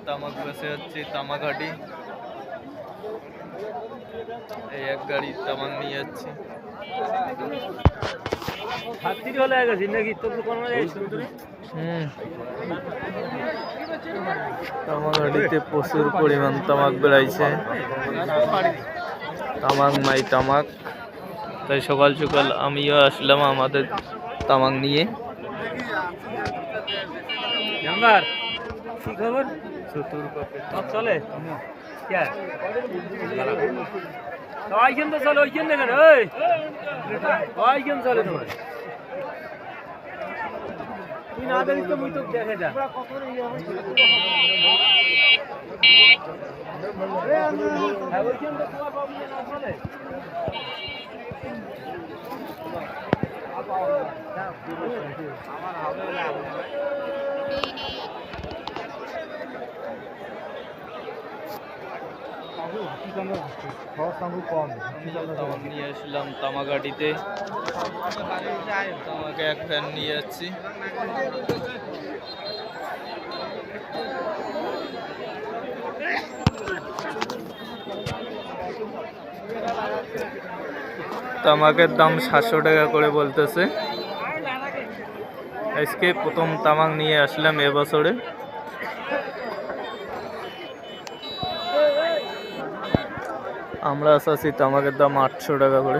তামাক বেঁচে যাচ্ছি তামাকহাটি। এই এক গাড়ি তামাক নিয়ে যাচ্ছি। তামাকহাটিতে প্রচুর পরিমাণ তামাক বেড়াইছে, তামাক মাই তামাক। তাই সকাল সকাল আমিও আসলাম আমাদের তামাক নিয়ে। কি খবর? চতুর চলে ওইখান তো চলে, ওইখান দেখেন ওইখান চলে তোমার। তুই না দেখিস তো মুই তো দেখে যা। ওইখান তো তোমার বাবু না চলে। আমার হবে লাভ তামাক নিয়ে আসলাম তামাকহাটিতে। তামাকে এক ফ্যান নিয়ে যাচ্ছি। তামাকের দাম 700 টাকা করে বলতেছে। আজকে প্রথম তামাক নিয়ে আসলাম এবছরে। আমরা চাচ্ছি তামাকের দাম 800 টাকা করে।